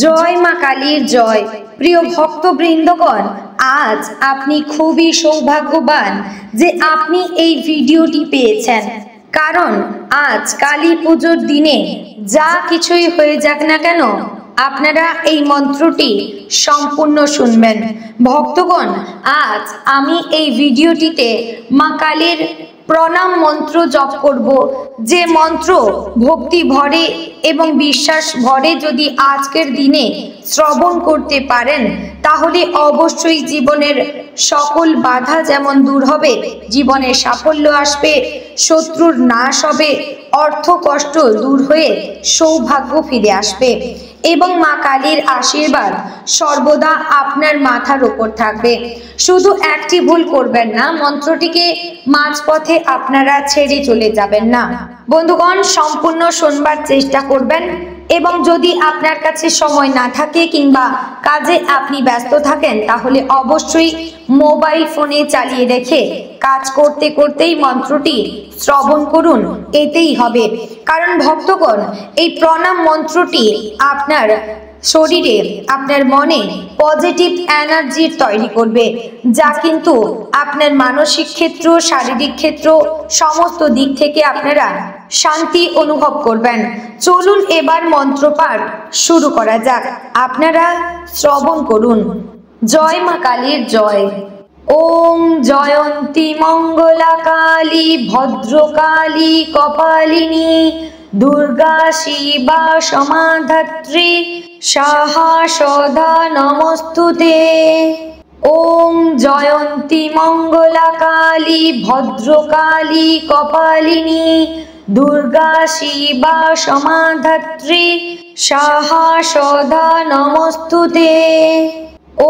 জয় মা কালীর জয়। প্রিয় ভক্তবৃন্দগণ, আজ আপনি খুবই সৌভাগ্যবান যে আপনি এই ভিডিওটি পেয়েছেন, কারণ আজ কালী পুজোর দিনে যা কিছুই হয়ে যাক না কেন আপনারা এই মন্ত্রটি সম্পূর্ণ শুনবেন। ভক্তগণ, আজ আমি এই ভিডিওটিতে মা কালীর প্রণাম মন্ত্র জপ করব, যে মন্ত্র ভক্তি ভরে এবং বিশ্বাস ভরে যদি আজকের দিনে শ্রবণ করতে পারেন, তাহলে অবশ্যই জীবনের সকল বাধা যেমন দূর হবে, জীবনে সাফল্য আসবে, শত্রুর নাশ হবে, অর্থ কষ্ট দূর হয়ে সৌভাগ্য ফিরে আসবে এবং মা কালীর আশীর্বাদ সর্বদা আপনার মাথার উপর থাকবে। শুধু একটি ভুল করবেন না, মন্ত্রটিকে মাঝপথে আপনারা ছেড়ে চলে যাবেন না। বন্ধুগণ, সম্পূর্ণ শুনবার চেষ্টা করবেন এবং যদি আপনার কাছে সময় না থাকে কিংবা কাজে আপনি ব্যস্ত থাকেন, তাহলে অবশ্যই মোবাইল ফোনে চালিয়ে রেখে কাজ করতে করতেই মন্ত্রটি শ্রবণ করুন, এতেই হবে। কারণ ভক্তগণ, এই প্রণাম মন্ত্রটি আপনার শরীরে, আপনার মনে পজিটিভ এনার্জি তৈরি করবে, যা কিন্তু আপনার মানসিক ক্ষেত্র, শারীরিক ক্ষেত্র সমস্ত দিক থেকে আপনারা শান্তি অনুভব করবেন। চলুন এবার মন্ত্রপাঠ শুরু করা যাক, আপনারা শ্রবণ করুন। জয় মা কালীর জয়। ওম জয়ন্তী মঙ্গলা কালী ভদ্রকালী কপালিনী দুর্গা শিবা সমাধাত্রী সাহা সদা নমস্তুতে। ওম জয়ন্তী মঙ্গলা কালী ভদ্রকালী কপালিনী দুর্গা শিবা সমাধাত্রী সাহা সদা নমস্তুতে।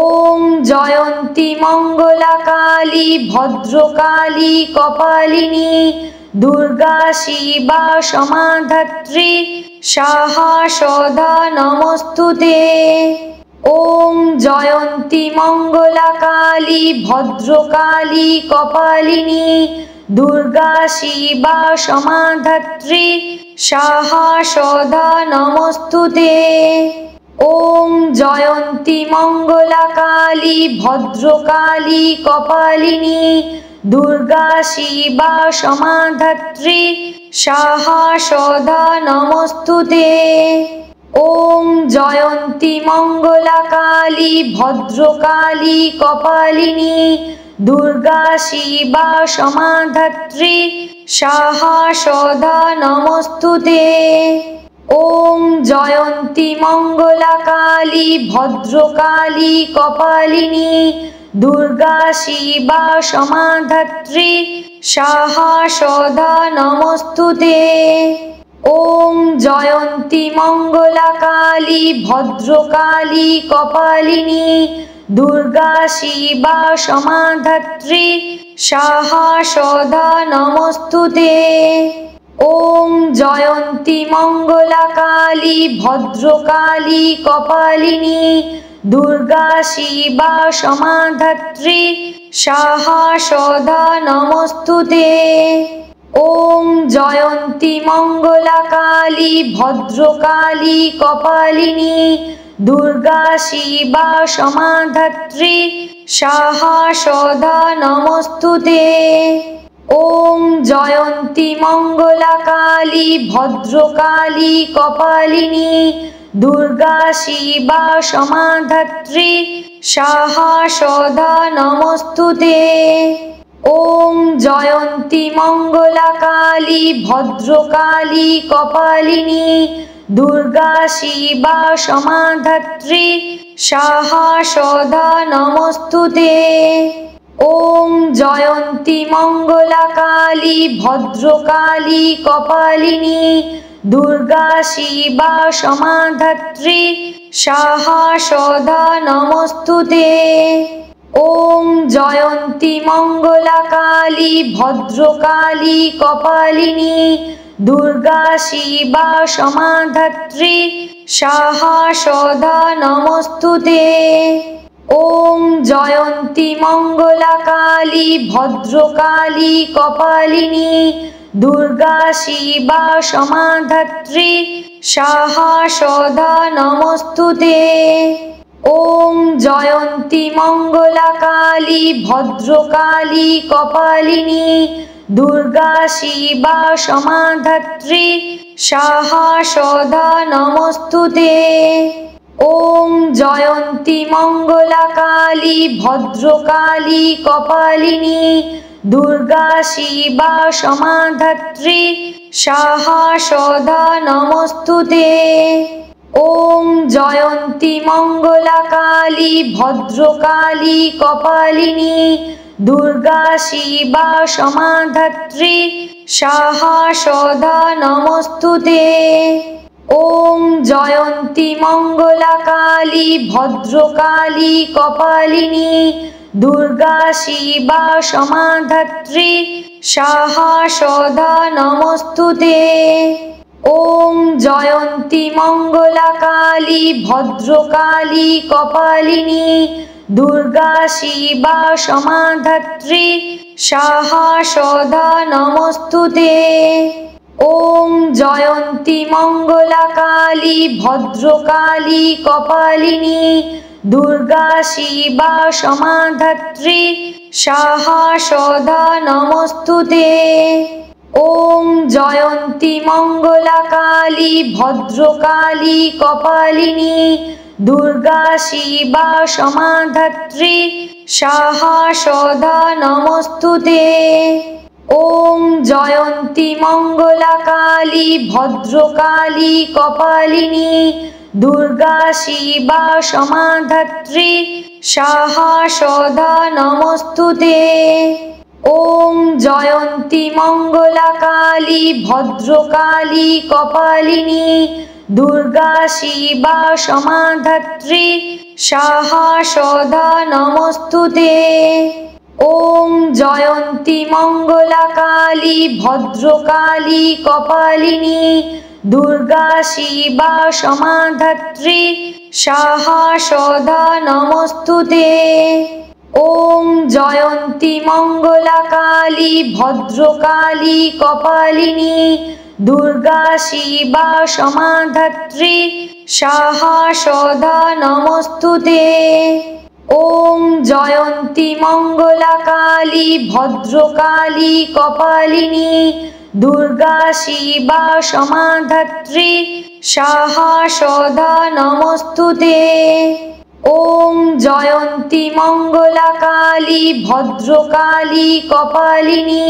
ওম জয়ন্তী মঙ্গলা কালী ভদ্রকালী কপালিনী দুর্গা শিবা সমাধাত্রী সাহা সদা নমস্তুতে। ওম জয়ন্তী মঙ্গলা কালী ভদ্রকালী কপালিনী দুর্গা শিবা সমাধাত্রী সাহা সদা নমস্তুতে। ওম জয়ন্তী মঙ্গলা কালী ভদ্রকালী কপালিনী দুর্গা শিবা সমাধাত্রী সাহা সদা নমস্তুতে। ওম জয়ন্তী মঙ্গলা কালী ভদ্রকালী কপালিনী দুর্গা শিবা সমাধাত্রী সাহা সদা নমস্তুতে। ওম জয়ন্তী মঙ্গলা কালী ভদ্রকালী কপালিনী দুর্গা শিবা সমাধাত্রী সাহা সদা নমস্তুতে। ওম জয়ন্তী মঙ্গলা কালী ভদ্রকালী কপালিনী দুর্গা শিবা সমাধাত্রী সাহা সদা নমস্তুতে। ওম জয়ন্তী মঙ্গলা কালী ভদ্রকালী কপালিনী দুর্গা শিবা সমাধাত্রী সাহা সদা নমস্তুতে। ওম জয়ন্তী মঙ্গলা কালী ভদ্রকালী কপালিনী দুর্গা শিবা সমাধাত্রী সাহা সদা নমস্তুতে। ওম জয়ন্তী মঙ্গলা কালী ভদ্রকালী কপালিনী দুর্গা শিবা সমাধাত্রী সাহা সদা নমস্তুতে। ওম জয়ন্তী মঙ্গলা কালী ভদ্রকালী কপালিনী দুর্গা শিবা সমাধাত্রী সাহা সদা নমস্তুতে। ওম জয়ন্তী মঙ্গলা কালী ভদ্রকালী কপালিনী দুর্গা শিবা সমাধাত্রী সাহা সদা নমস্তুতে। ওম জয়ন্তী মঙ্গলা কালী ভদ্রকালী কপালিনী দুর্গা শিবা সমাধাত্রী সাহা সদা নমস্তুতে। ওম জয়ন্তী মঙ্গলা কালী ভদ্রকালী কপালিনী দুর্গা শিবা সমাধাত্রী সাহা সদা নমস্তুতে। ওম জয়ন্তী মঙ্গলা কালী ভদ্রকালী কপালিনী দুর্গা শিবা সমাধাত্রী সাহা সদা নমস্তুতে। ওম জয়ন্তী মঙ্গলা কালী ভদ্রকালী কপালিনী দুর্গা শিবা সমাধাত্রী সাহা সদা নমস্তুতে। ওম জয়ন্তী মঙ্গলা কালী ভদ্রকালী কপালিনী দুর্গা শিবা সমাধাত্রী সাহা সদা নমস্তুতে। ওম জয়ন্তী মঙ্গলা কালী ভদ্রকালী কপালিনী দুর্গা শিবা সমাধাত্রী সাহা সদা নমস্তুতে। ওম জয়ন্তী মঙ্গলা কালী ভদ্রকালী কপালিনী দুর্গা শিবা সমাধাত্রী সাহা সদা নমস্তুতে। ওম জয়ন্তী মঙ্গলা কালী ভদ্রকালী কপালিনী দুর্গা শিবা সমাধাত্রী সাহা সদা নমস্তুতে। ওম জয়ন্তী মঙ্গলা কালী ভদ্রকালী কপালিনী দুর্গা শিবা সমাধাত্রী সাহা সদা নমস্তুতে। ওম জয়ন্তী মঙ্গলা কালী ভদ্রকালী কপালিনী দুর্গা শিবা সমাধাত্রী সাহা সদা নমস্তুতে। ওম জয়ন্তী মঙ্গলা কালী ভদ্রকালী কপালিনী দুর্গা শিবা সমাধাত্রী সাহা সদা নমস্তুতে। ওম জয়ন্তী মঙ্গলা কালী ভদ্রকালী কপালিনী দুর্গা শিবা সমাধাত্রী সাহা সদা নমস্তুতে। ওম জয়ন্তী মঙ্গলা কালী ভদ্রকালী কপালিনী দুর্গা শিবা সমাধাত্রী সাহা সদা নমস্তুতে। ওম জয়ন্তী মঙ্গলা কালী ভদ্রকালী কপালিনী দুর্গা শিবা সমাধাত্রী সাহা সদা নমস্তুতে। ওম জয়ন্তী মঙ্গলা কালী ভদ্রকালী কপালিনী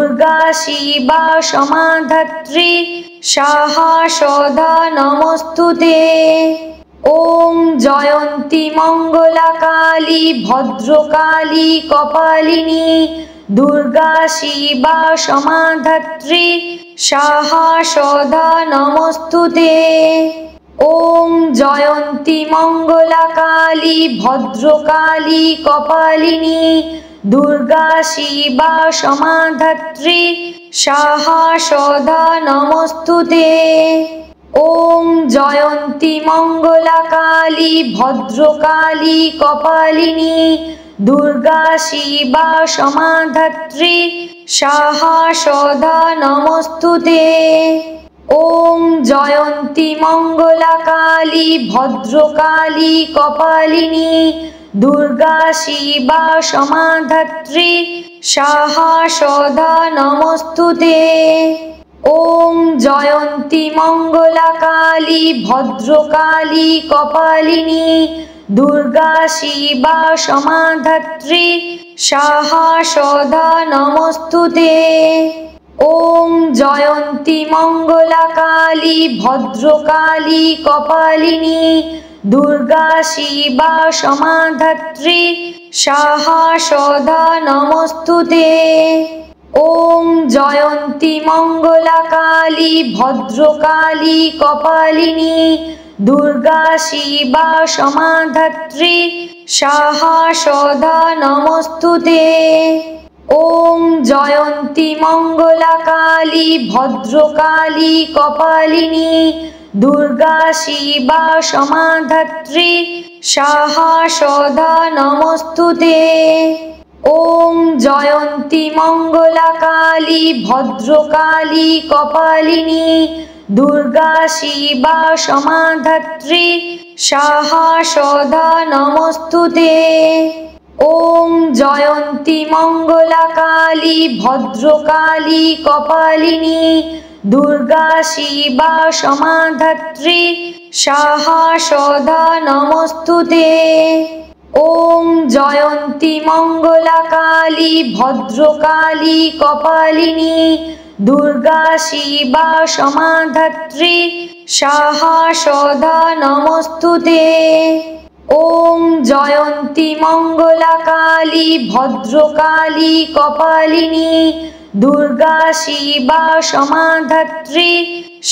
দুর্গা শিবা সমাধাত্রী সাহা সদা নমস্তুতে। ওম জয়ন্তী মঙ্গলা কালী ভদ্রকালী কপালিনী দুর্গা শিবা সমাধাত্রী সাহা সদা নমস্তুতে। ওম জয়ন্তী মঙ্গলা কালী ভদ্রকালী কপালিনী দুর্গা শিবা সমাধাত্রী সাহা সদা নমস্তুতে। ওম জয়ন্তী মঙ্গলা কালী ভদ্রকালী কপালিনী দুর্গা শিবা সমাধাত্রী সাহা সদা নমস্তুতে। ওম জয়ন্তী মঙ্গলা কালী ভদ্রকালী কপালিনী দুর্গা শিবা সমাধাত্রী সাহা সদা নমস্তুতে। ওম জয়ন্তী মঙ্গলা কালী ভদ্রকালী কপালিনী দুর্গা শিবা সমাধাত্রী সাহা সদা নমস্তুতে। ওম জয়ন্তী মঙ্গলা কালী ভদ্রকালী কপালিনী দুর্গা শিবা সমাধাত্রী সাহা সদা নমস্তুতে। ওম জয়ন্তী মঙ্গলা কালী ভদ্রকালী কপালিনী দুর্গা শিবা সমাধাত্রী সাহা সদা নমস্তুতে। ওম জয়ন্তী মঙ্গলা কালী ভদ্রকালী কপালিনী দুর্গা শিবা সমাধাত্রী সাহা সদা নমস্তুতে। ॐ जयन्ती मङ्गलाकाली भद्रकाली कपालिनी दुर्गा शिवा समाधत्री स्वाहा सदा नमस्तुते। ॐ जयन्ती मङ्गलाकाली भद्रकाली कपालिनी दुर्गा शिवा समाधत्री स्वाहा सदा नमस्तुते। ॐ जयन्ती मङ्गलाकाली भद्रकाली कपालिनी दुर्गा शिवा समाधत्री स्वाहा सदा नमस्तुते। ॐ जयन्ती मङ्गलाकाली भद्रकाली कपालिनी दुर्गा शिवा समाधत्री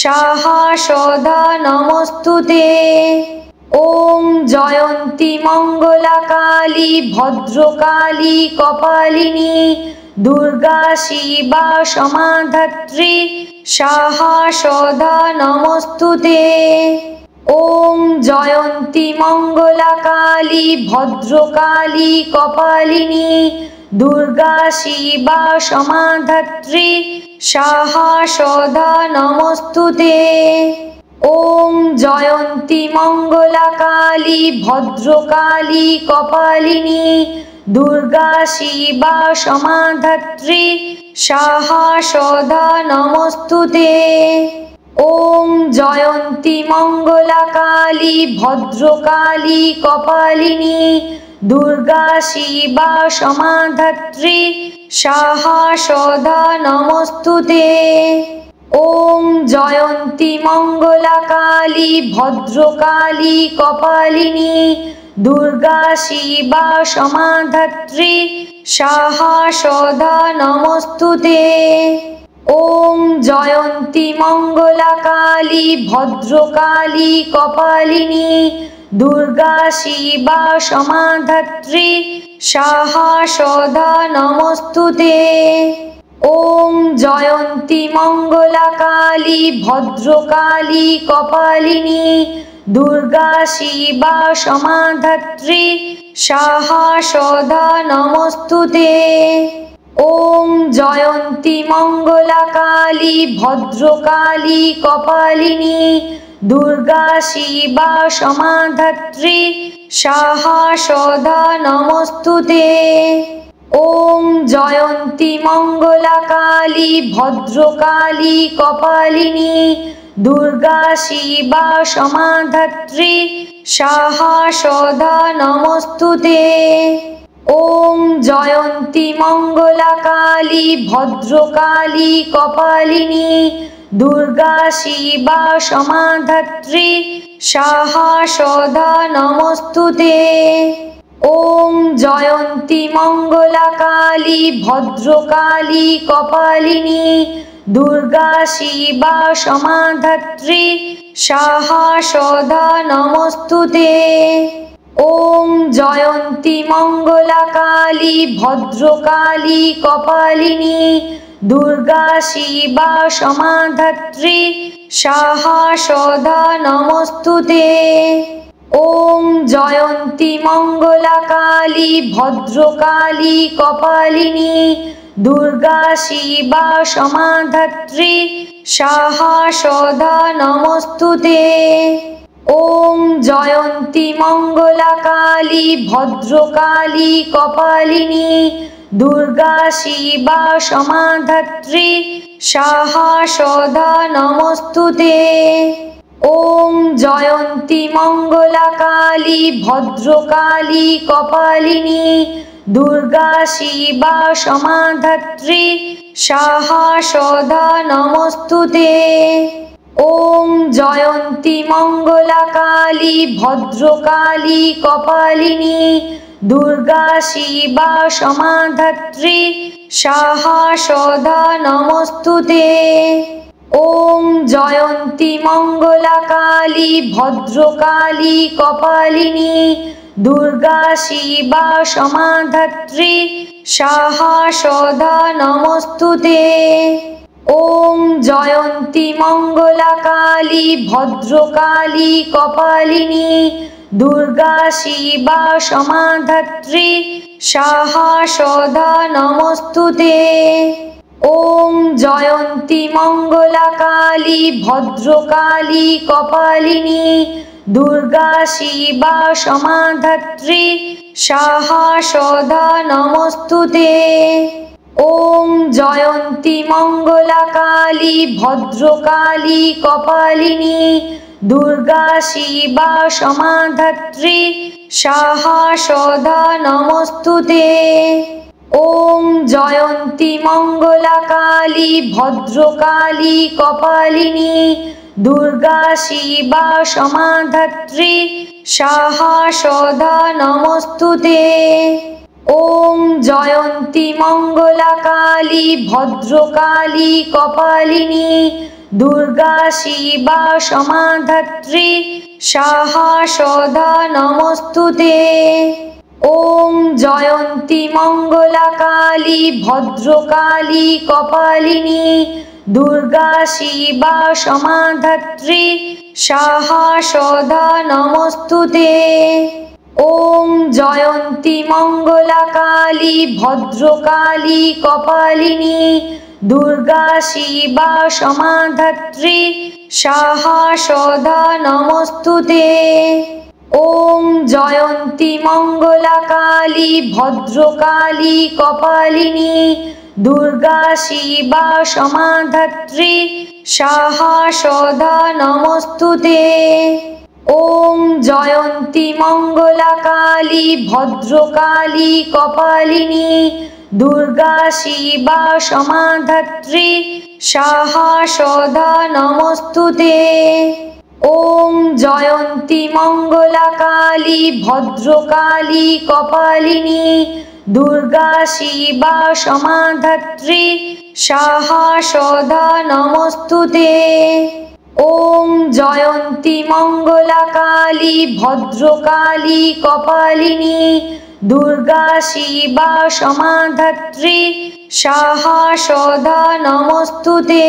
स्वाहा सदा नमस्तुते। ॐ जयन्ती मङ्गलाकाली भद्रकाली कपालिनी दुर्गा शिवा समाधत्री स्वाहा सदा नमस्तुते। ॐ जयन्ती मङ्गलाकाली भद्रकाली कपालिनी दुर्गा शिवा समाधत्री स्वाहा सदा नमस्तुते। ॐ जयन्ती मङ्गलाकाली भद्रकाली कपालिनी दुर्गा शिवा समाधत्री स्वाहा सदा नमस्तुते। ॐ जयन्ती मङ्गलाकाली भद्रकाली कपालिनी दुर्गा शिवा समाधत्री स्वाहा सदा नमस्तुते। ॐ जयन्ती मङ्गलाकाली भद्रकाली कपालिनी दुर्गा शिवा समाधत्री स्वाहा सदा नमस्तुते। ॐ जयन्ती मङ्गलाकाली भद्रकाली कपालिनी दुर्गा शिवा समाधत्री स्वाहा सदा नमस्तुते। ॐ जयन्ती मङ्गलाकाली भद्रकाली कपालिनी दुर्गा शिवा समाधत्री स्वाहा सदा नमस्तुते। ॐ जयन्ती मङ्गलाकाली भद्रकाली कपालिनी दुर्गा शिवा समाधत्री स्वाहा सदा नमस्तुते। ॐ जयन्ती मङ्गलाकाली भद्रकाली कपालिनी दुर्गा शिवा समाधत्री स्वाहा सदा नमस्तुते। ॐ जयन्ती मङ्गलाकाली भद्रकाली कपालिनी दुर्गा शिवा समाधत्री स्वाहा सदा नमस्तुते। ॐ जयन्ती मङ्गलाकाली भद्रकाली कपालिनी दुर्गा शिवा समाधत्री स्वाहा सदा नमस्तुते। ॐ जयन्ती मङ्गलाकाली भद्रकाली कपालिनी दुर्गा शिवा समाधत्री स्वाहा सदा नमस्तुते। ॐ जयन्ती मङ्गलाकाली भद्रकाली कपालिनी दुर्गा शिवा समाधत्री स्वाहा सदा नमस्तुते। ॐ जयन्ती मङ्गलाकाली भद्रकाली कपालिनी दुर्गा शिवा समाधत्री स्वाहा सदा नमस्तुते। ॐ जयन्ती मङ्गलाकाली भद्रकाली कपालिनी दुर्गा शिवा समाधत्री स्वाहा सदा नमस्तुते। ॐ जयन्ती मङ्गलाकाली भद्रकाली कपालिनी दुर्गा शिवा समाधत्री स्वाहा सदा नमस्तुते। ॐ जयन्ती मङ्गलाकाली भद्रकाली कपालिनी दुर्गा शिवा समाधत्री स्वाहा सदा नमस्तुते। ॐ जयन्ती मङ्गलाकाली भद्रकाली कपालिनी दुर्गा शिवा समाधत्री स्वाहा सदा नमस्तुते। ॐ जयन्ती मंगलाकाली भद्रकाली कपालिनी दुर्गा शिवा समाधात्री स्वाहा सदा नमस्तुते। ॐ जयन्ती मंगलाकाली भद्रकाली कपालिनी दुर्गा शिवा समाधात्री स्वाहा सदा नमस्तुते। ॐ जयन्ती मंगलाकाली भद्रकाली कपालिनी दुर्गा शिवा समाधात्री स्वाहा सदा नमस्तुते। ॐ जयन्ती मंगलाकाली भद्रकाली कपालिनी दुर्गा शिवा समाधात्री स्वाहा सदा नमस्तुते। ॐ जयन्ती मंगलाकाली भद्रकाली कपालिनी दुर्गा शिवा समाधात्री स्वाहा सदा नमस्तुते। ॐ जयन्ती मंगलाकाली भद्रकाली कपालिनी दुर्गा शिवा समाधात्री स्वाहा सदा नमस्तुते। ॐ जयन्ती मंगलाकाली भद्रकाली कपालिनी दुर्गा शिवा समाधात्री स्वाहा सदा नमस्तुते। ॐ जयन्ती मंगलाकाली भद्रकाली कपालिनी दुर्गा शिवा समाधात्री स्वाहा सदा नमस्तुते। ॐ जयन्ती मंगलाकाली भद्रकाली कपालिनी दुर्गा शिवा समाधात्री स्वाहा सदा नमस्तुते। ॐ जयन्ती मंगलाकाली भद्रकाली कपालिनी दुर्गा शिवा समाधात्री स्वाहा सदा नमस्तुते।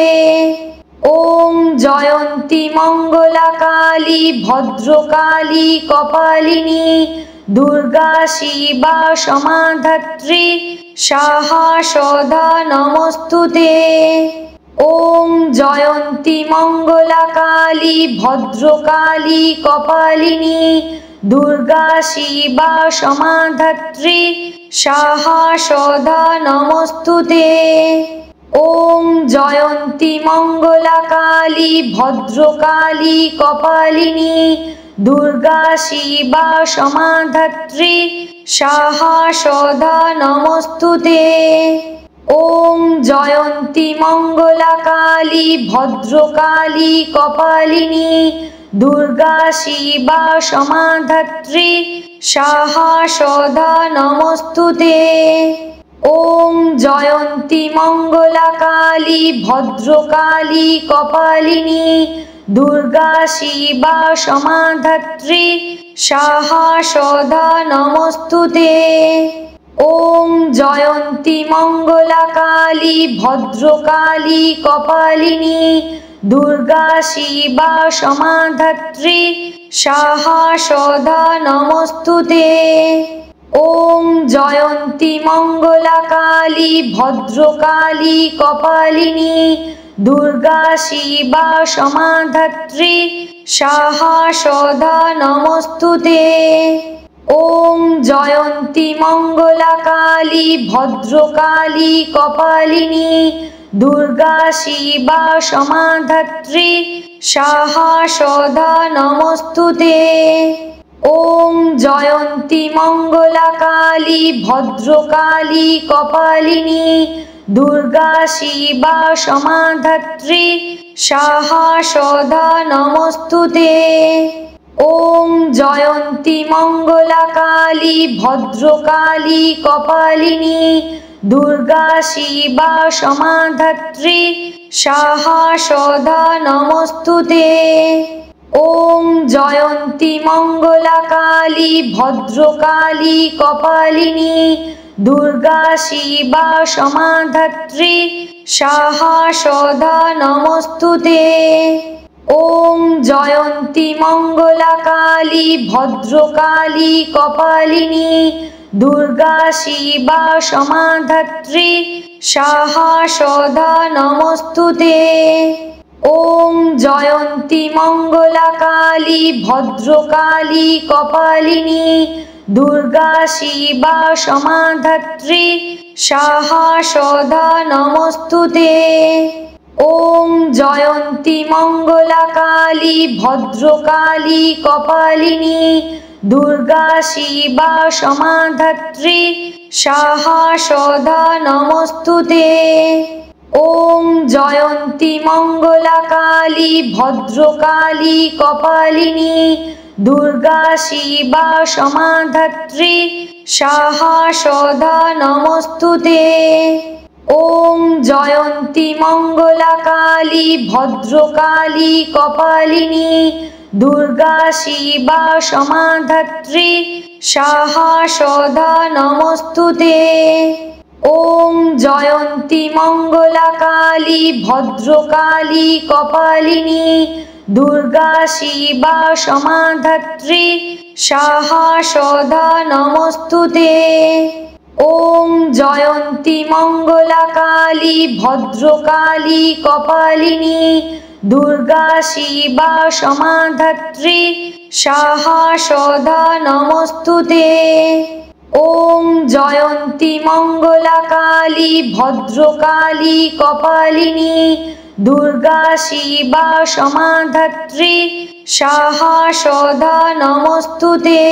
ॐ जयन्ती मंगलाकाली भद्रकाली कपालिनी दुर्गा शिवा समाधात्री स्वाहा सदा नमस्तुते। ॐ जयन्ती मंगलाकाली भद्रकाली कपालिनी दुर्गा शिवा समाधात्री स्वाहा सदा नमस्तुते। ॐ जयन्ती मंगलाकाली भद्रकाली कपालिनी दुर्गा शिवा समाधात्री स्वाहा सदा नमस्तुते। ॐ जयन्ती मंगलाकाली भद्रकाली कपालिनी दुर्गा शिवा समाधात्री स्वाहा सदा नमस्तुते। ॐ जयन्ती मंगलाकाली भद्रकाली कपालिनी दुर्गा शिवा समाधात्री स्वाहा सदा नमस्तुते। ॐ जयन्ती मंगलाकाली भद्रकाली कपालिनी दुर्गा शिवा समाधात्री स्वाहा सदा नमस्तुते। ॐ जयन्ती मंगलाकाली भद्रकाली कपालिनी दुर्गा शिवा समाधात्री स्वाहा सदा नमस्तुते। ॐ जयन्ती मंगलाकाली भद्रकाली कपालिनी दुर्गा शिवा समाधात्री स्वाहा सदा नमस्तुते। ॐ जयन्ती मंगलाकाली भद्रकाली कपालिनी दुर्गा शिवा समाधात्री स्वाहा सदा नमस्तुते। ॐ जयन्ती मंगलाकाली भद्रकाली कपालिनी दुर्गा शिवा समाधात्री स्वाहा सदा नमस्तुते। ॐ जयन्ती मंगलाकाली भद्रकाली कपालिनी दुर्गा शिवा समाधात्री स्वाहा सदा नमस्तुते। ॐ जयन्ती मंगलाकाली भद्रकाली कपालिनी दुर्गा शिवा समाधात्री स्वाहा सदा नमस्तुते। ओम जयंती मंगला काली भद्रकाली कपालिनी दुर्गा शिवा समाधात्री स्वाहा सदा नमस्तुते। ओम जयंती मंगला काली भद्रकाली कपालिनी दुर्गा शिवा समाधात्री स्वाहा सदा नमस्तुते। ओम जयंती मंगला काली भद्रकाली कपालिनी दुर्गा शिवा समाधात्री स्वाहा सदा नमस्तुते। ओम जयंती मंगला काली भद्रकाली कपालिनी दुर्गा शिवा समाधात्री स्वाहा सदा नमस्तुते। ओम जयंती मंगला काली भद्रकाली कपालिनी दुर्गा शिवा समाधात्री स्वाहा सदा नमस्तुते। ओम जयंती मंगला काली भद्रकाली कपालिनी दुर्गा शिवा समाधात्री स्वाहा सदा नमस्तुते। ओम जयंती मंगला काली भद्रकाली कपालिनी दुर्गा शिवा समाधात्री स्वाहा सदा नमस्तुते।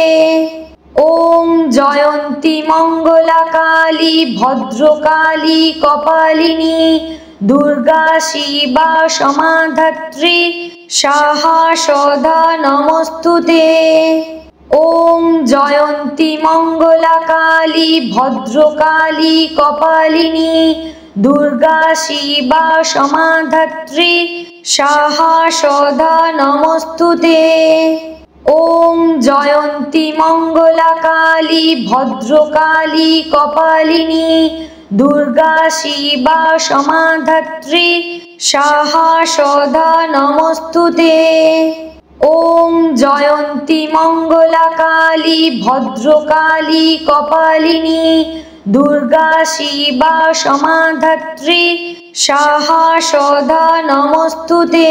ओम जयंती मंगला काली भद्रकाली कपालिनी दुर्गा शिवा समाधात्री स्वाहा सदा नमस्तुते। ओम जयंती मंगला काली भद्रकाली कपालिनी दुर्गा शिवा समाधात्री स्वाहा सदा नमस्तुते। ओम जयंती मंगला काली भद्रकाली कपालिनी दुर्गा शिवा समाधात्री स्वाहा सदा नमस्तुते। ओम जयंती मंगला काली भद्रकाली कपालिनी दुर्गा शिवा समाधात्री स्वाहा सदा नमस्तुते।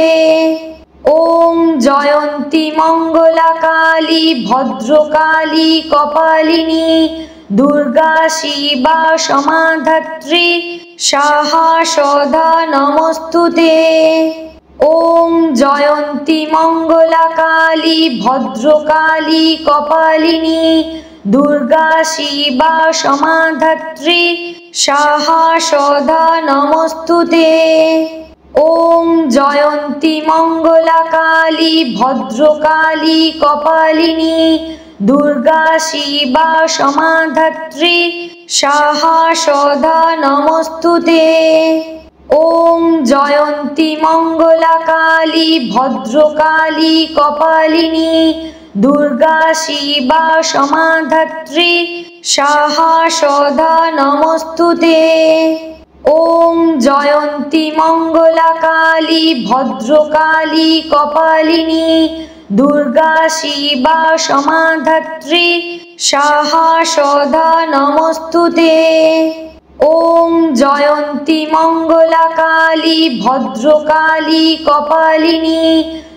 ओम जयंती मंगला काली भद्रकाली कपालिनी दुर्गा शिवा समाधात्री स्वाहा सदा नमस्तुते। ओम जयंती मंगला काली भद्रकाली कपालिनी दुर्गा शिवा समाधात्री स्वाहा सदा नमस्तुते। ओम जयंती मंगला काली भद्रकाली कपालिनी दुर्गा शिवा समाधात्री स्वाहा सदा नमस्तुते। ओम जयंती मंगला काली भद्रकाली कपालिनी दुर्गा शिवा समाधात्री स्वाहा सदा नमस्तुते। ओम जयंती मंगला काली भद्रकाली कपालिनी दुर्गा शिवा समाधात्री स्वाहा सदा नमस्तुते। ओम जयंती मंगला काली भद्रकाली कपालिनी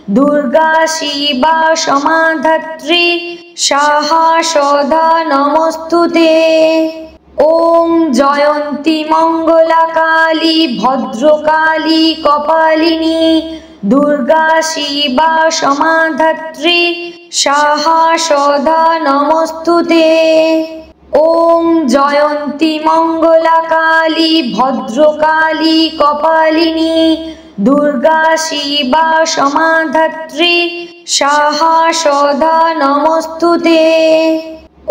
दुर्गा शिवा समाधात्री स्वाहा सदा नमस्तुते। ओम जयंती मंगला काली भद्रकाली कपालिनी दुर्गा शिवा समाधात्री स्वाहा सदा नमस्तुते। ओम जयंती मंगला काली भद्रकाली कपालिनी दुर्गा शिवा समाधात्री स्वाहा सदा नमस्तुते।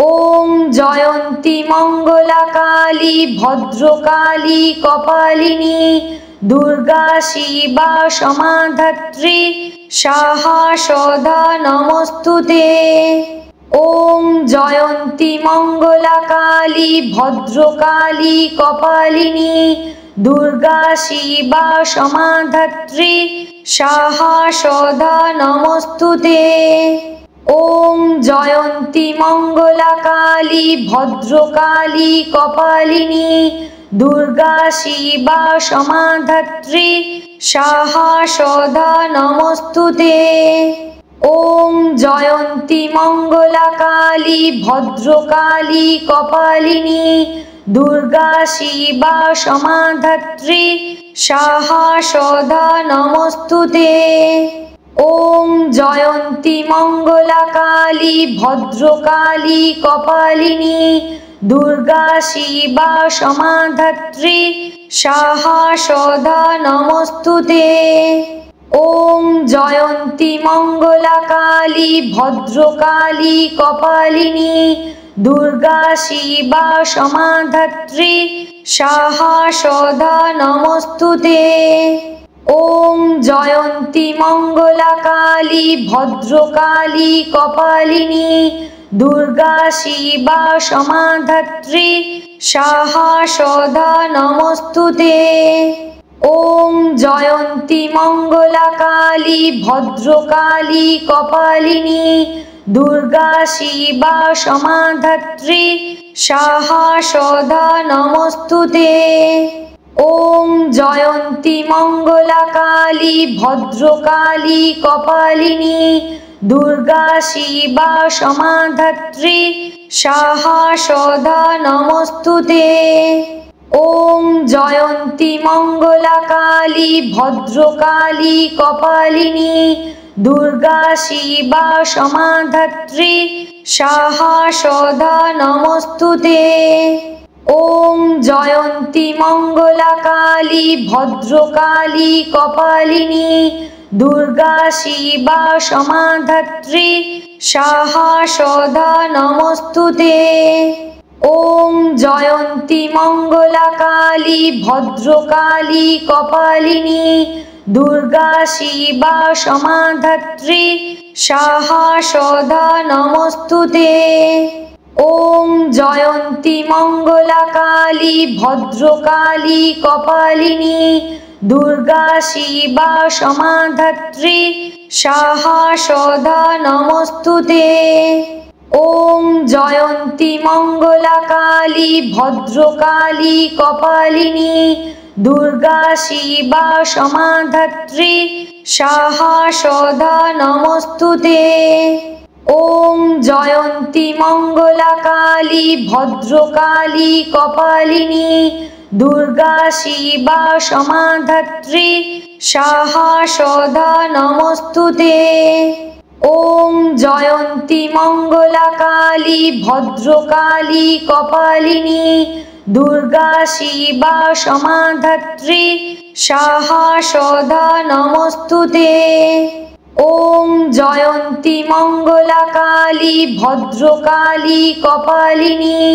ओम जयंती मंगला काली भद्रकाली कपालिनी दुर्गा शिवा समाधात्री स्वाहा सदा नमस्तुते। ओम जयंती मंगला काली भद्रकाली कपालिनी दुर्गा शिवा समाधात्री स्वाहा सदा नमस्तुते। ओम जयंती জয়ন্তী মঙ্গলা কালী ভদ্রকালী কপালিনী দুর্গা শিবা সমাধাত্রী সাহা সদা নমস্তুতে। ওম জয়ন্তী মঙ্গলা কালী ভদ্রকালী কপালিনী দুর্গা শিবা সমাধাত্রী সাহা সদা নমস্তুতে। ওম জয়ন্তী মঙ্গলা কালী ভদ্রকালী কপালিনী দুর্গা শিবা সমাধাত্রী সাহা সদা নমস্তুতে। ওম জয়ন্তী মঙ্গলা কালী ভদ্রকালী কপালিনী দুর্গা শিবা সমাধাত্রী সাহা সদা নমস্তুতে। ওম জয়ন্তী মঙ্গলা কালী ভদ্রকালী কপালিনী দুর্গা শিবা সমাধাত্রী সাহা সদা নমস্তুতে। ওম জয়ন্তী মঙ্গলা কালী ভদ্রকালী কপালিনী দুর্গা শিবা সমাধাত্রী সাহা সদা নমস্তুতে। ওম জয়ন্তী মঙ্গলা কালী ভদ্রকালী কপালিনী দুর্গা শিবা সমাধাত্রী সাহা সদা নমস্তুতে। ওম জয়ন্তী মঙ্গলা কালী ভদ্রকালী কপালিনী দুর্গা শিবা সমাধাত্রী সাহা সদা নমস্তুতে। ওম জয়ন্তী মঙ্গলা কালী ভদ্রকালী কপালিনী দুর্গা শিবা সমাধাত্রী সাহা সদা নমস্তুতে। ওম জয়ন্তী মঙ্গলা কালী ভদ্রকালী কপালিনী দুর্গা শিবা সমাধাত্রী সাহা সদা নমস্তুতে। ওম জয়ন্তী মঙ্গলা কালী ভদ্রকালী কপালিনী দুর্গা শিবা সমাধাত্রী সাহা সদা নমস্তুতে। ওম জয়ন্তী মঙ্গলা কালী ভদ্রকালী কপালিনী দুর্গা শিবা সমাধাত্রী সাহা সদা নমস্তুতে। ওম জয়ন্তী মঙ্গলা কালী ভদ্রকালী কপালিনী দুর্গা শিবা সমাধাত্রী সাহা সদা নমস্তুতে। ওম জয়ন্তী মঙ্গলা কালী ভদ্রকালী কপালিনী দুর্গা শিবা সমাধাত্রী সাহা সদা নমস্তুতে। ওম জয়ন্তী মঙ্গলা কালী ভদ্রকালী কপালিনী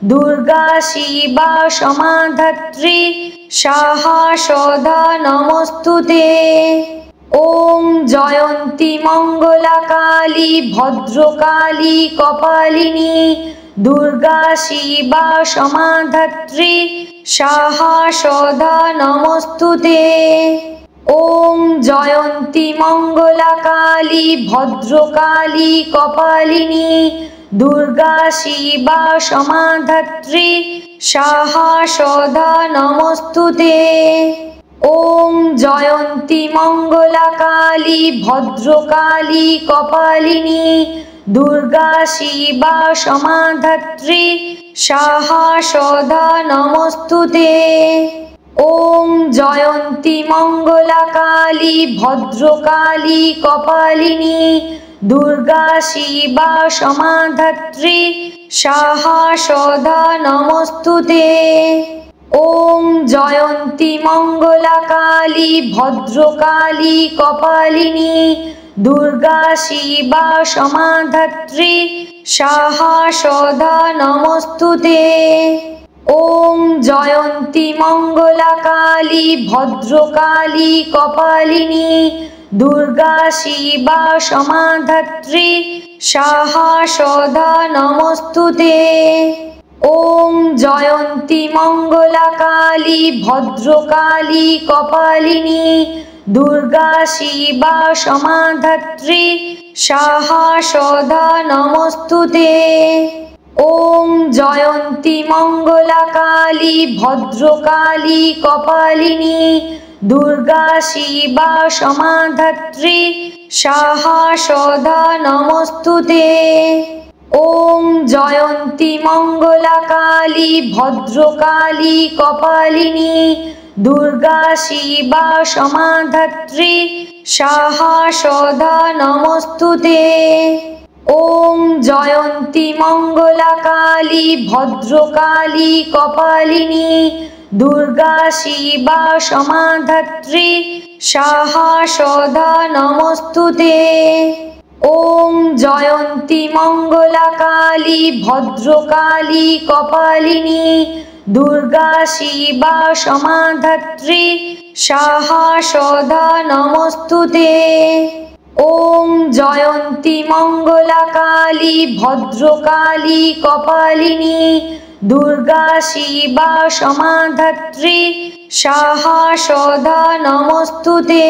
দুর্গা শিবা সমাধাত্রী সাহা সদা নমস্তুতে। ওম জয়ন্তী মঙ্গলা কালী ভদ্রকালী কপালিনী দুর্গা শিবা সমাধাত্রী সাহা সদা নমস্তুতে। ওম জয়ন্তী মঙ্গলা কালী ভদ্রকালী কপালিনী দুর্গা শিবা সমাধাত্রী সাহা সদা নমস্তুতে। ওম জয়ন্তী মঙ্গলা কালী ভদ্রকালী কপালিনী দুর্গা শিবা সমাধাত্রী সাহা সদা নমস্তুতে। ওম জয়ন্তী মঙ্গলা কালী ভদ্রকালী কপালিনী দুর্গা শিবা সমাধাত্রী সাহা সদা নমস্তুতে। ওম জয়ন্তী মঙ্গলা কালী ভদ্রকালী কপালিনী দুর্গা শিবা সমাধাত্রী সাহা সদা নমস্তুতে। ওম জয়ন্তী মঙ্গলা কালী ভদ্রকালী কপালিনী দুর্গা শিবা সমাধাত্রী সাহা সদা নমস্তুতে। ওম জয়ন্তী মঙ্গলা কালী ভদ্রকালী কপালিনী দুর্গা শিবা সমাধাত্রী स्वाहा सदा नमस्तुते। ओम जयंती मंगलाकाली भद्रकाली कपालिनी दुर्गा शिवा समाधात्री स्वाहा सदा नमस्तुते। ओम जयंती मंगलाकाली भद्रकाली कपालिनी दुर्गा शिवा समाधात्री स्वाहा सदा नमस्तुते। ओम जयंती मंगलाकाली भद्रकाली कपालिनी दुर्गा शिवा समाधात्री स्वाहा सदा नमस्तुते। ओम जयंती मंगलाकाली भद्रकाली कपालिनी दुर्गा शिवा समाधात्री स्वाहा सदा नमस्तुते। ओम जयंती मंगलाकाली भद्रकाली कपालिनी दुर्गा शिवा समाधात्री स्वाहा सदा नमस्तुते।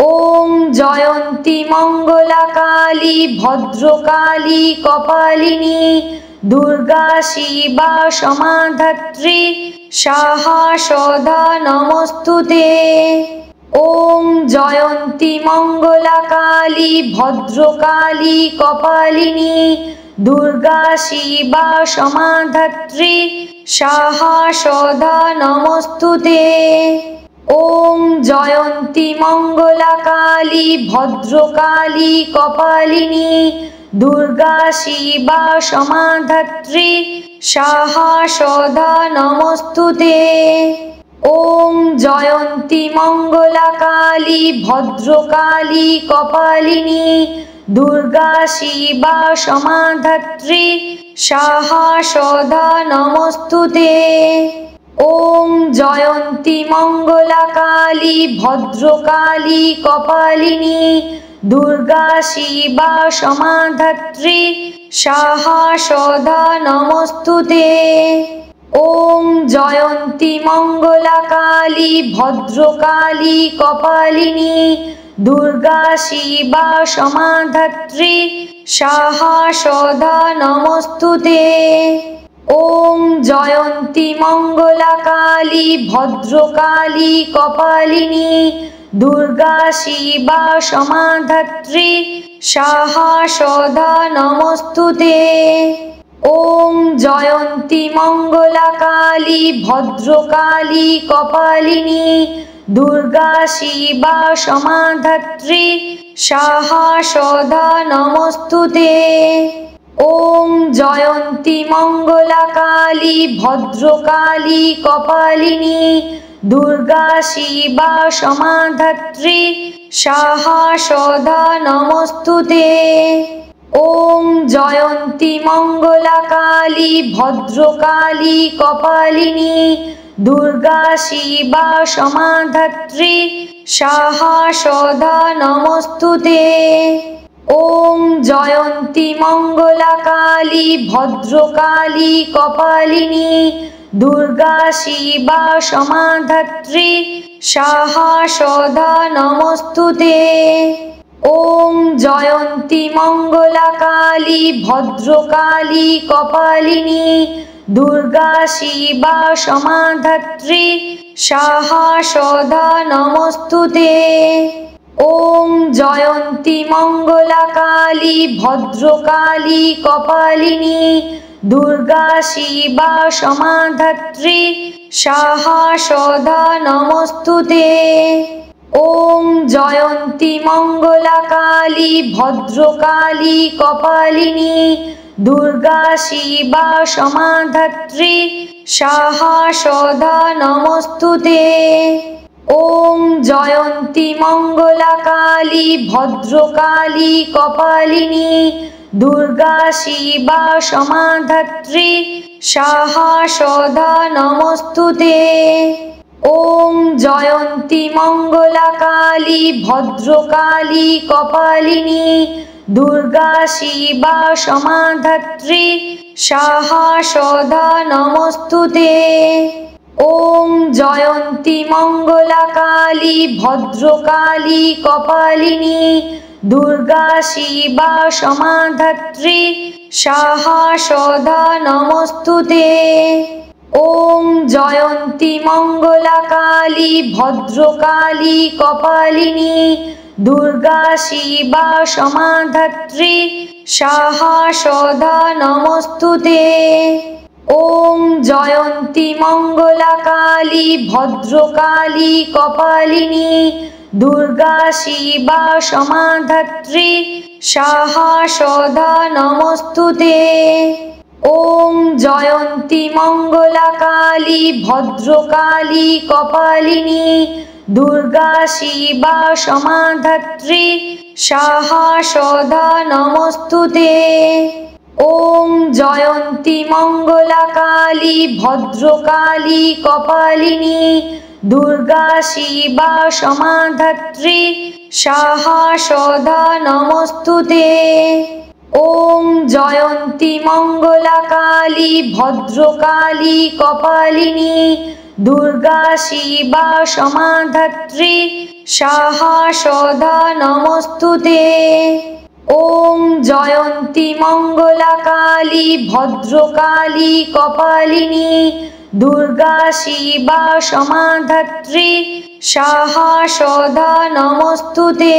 ओम जयंती मंगलाकाली भद्रकाली कपालिनी दुर्गा शिवा समाधात्री स्वाहा सदा नमस्तुते। ओम जयंती मंगलाकाली भद्रकाली कपालिनी दुर्गा शिवा समाधात्री स्वाहा सदा नमस्तुते। ओम जयंती मंगलाकाली भद्रकाली कपालिनी दुर्गा शिवा समाधात्री स्वाहा सदा नमस्तुते। ओम जयंती मंगलाकाली भद्रकाली कपालिनी दुर्गा शिवा समाधात्री स्वाहा सदा नमस्तुते। ओम जयंती मंगलाकाली भद्रकाली कपालिनी दुर्गा शिवा समाधात्री स्वाहा सदा नमस्तुते। ओम जयंती मंगलाकाली भद्रकाली कपालिनी दुर्गा शिवा समाधात्री स्वाहा सदा नमस्तुते। ओम जयंती मंगलाकाली भद्रकाली कपालिनी दुर्गा शिवा समाधात्री स्वाहा सदा नमस्तुते। ओम जयंती मंगलाकाली भद्रकाली कपालिनी दुर्गा शिवा समाधात्री स्वाहा सदा नमस्तुते। ओम जयंती मंगलाकाली भद्रकाली कपालिनी दुर्गा शिवा समाधात्री स्वाहा सदा नमस्तुते। ओम जयंती मंगलाकाली भद्रकाली कपालिनी दुर्गा शिवा समाधात्री स्वाहा सदा नमस्तुते। ओम जयंती मंगलाकाली भद्रकाली कपालिनी दुर्गा शिवा समाधात्री स्वाहा सदा नमस्तुते। ओम जयंती मंगलाकाली भद्रकाली कपालिनी दुर्गा शिवा समाधात्री स्वाहा सदा नमस्तुते। ओम जयंती मंगलाकाली भद्रकाली कपालिनी दुर्गा शिवा समाधात्री स्वाहा सदा नमस्तुते। ओम जयंती मंगलाकाली भद्रकाली कपालिनी दुर्गा शिवा समाधात्री स्वाहा सदा नमस्तुते। ओम जयंती मंगलाकाली भद्रकाली कपालिनी दुर्गा शिवा समाधात्री स्वाहा सदा नमस्तुते। ओम जयंती मंगलाकाली भद्रकाली कपालिनी दुर्गा शिवा समाधात्री स्वाहा सदा नमस्तुते। ओम जयंती मंगलाकाली भद्रकाली कपालिनी दुर्गा शिवा समाधत्री स्वाहा सदा नमस्तुते। ओम जयंती मंगला काली भद्रकाली कपालिनी दुर्गा शिवा समाधत्री स्वाहा सदा नमस्तुते। ओम जयंती मंगला काली भद्रकाली कपालिनी दुर्गा शिवा समाधत्री स्वाहा सदा नमस्तुते। ओम जयंती मंगला काली भद्रकाली कपालिनी दुर्गा शिवा समाधत्री स्वाहा सदा नमस्तुते। ओम जयंती मंगला काली भद्रकाली कपालिनी दुर्गा शिवा समाधत्री स्वाहा सदा नमस्तुते। ओम जयंती मंगला काली भद्रकाली कपालिनी दुर्गा शिवा समाधत्री स्वाहा सदा नमस्तुते। ओम जयंती मंगला काली भद्रकाली कपालिनी दुर्गा शिवा समाधत्री स्वाहा सदा नमस्तुते।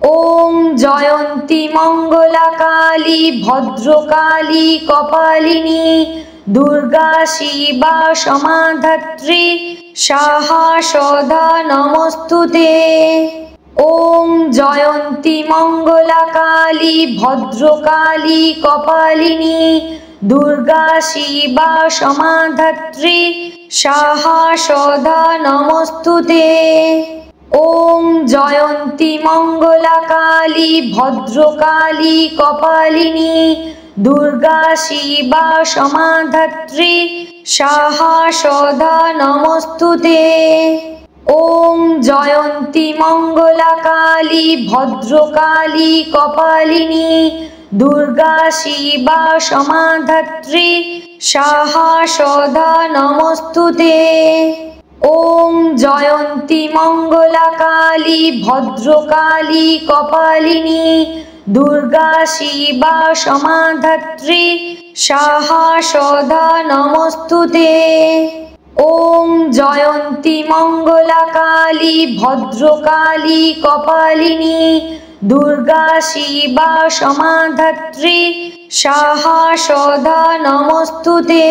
ओम जयंती मंगला काली भद्रकाली कपालिनी दुर्गा शिवा समाधत्री स्वाहा सदा नमस्तुते। ओम जयंती मंगला काली भद्रकाली कपालिनी दुर्गा शिवा समाधत्री स्वाहा सदा नमस्तुते। ओम जयंती मंगला काली भद्रकाली कपालिनी दुर्गा शिवा समाधत्री स्वाहा सदा नमस्तुते। ओम जयंती मंगला काली भद्रकाली कपालिनी दुर्गा शिवा समाधत्री स्वाहा सदा नमस्तुते। ओम जयंती मंगला काली भद्रकाली कपालिनी दुर्गा शिवा समाधत्री स्वाहा सदा नमस्तुते। ओम जयंती मंगला काली भद्रकाली कपालिनी दुर्गा शिवा समाधत्री स्वाहा सदा नमस्तुते।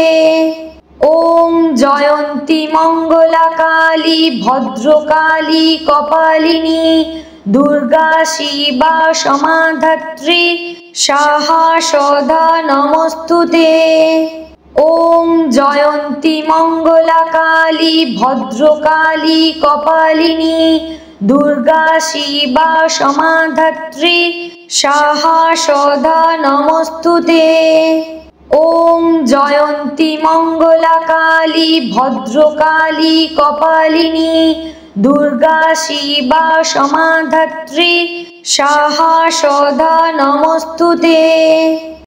ओम जयंती मंगला काली भद्रकाली कपालिनी दुर्गा शिवा समाधत्री स्वाहा सदा नमस्तुते। ओम जयंती मंगला काली भद्रकाली कपालिनी दुर्गा शिवा समाधत्री स्वाहा सदा नमस्तुते। ओम जयंती मंगला काली भद्रकाली कपालिनी दुर्गा शिवा समाधत्री स्वाहा सदा नमस्तुते।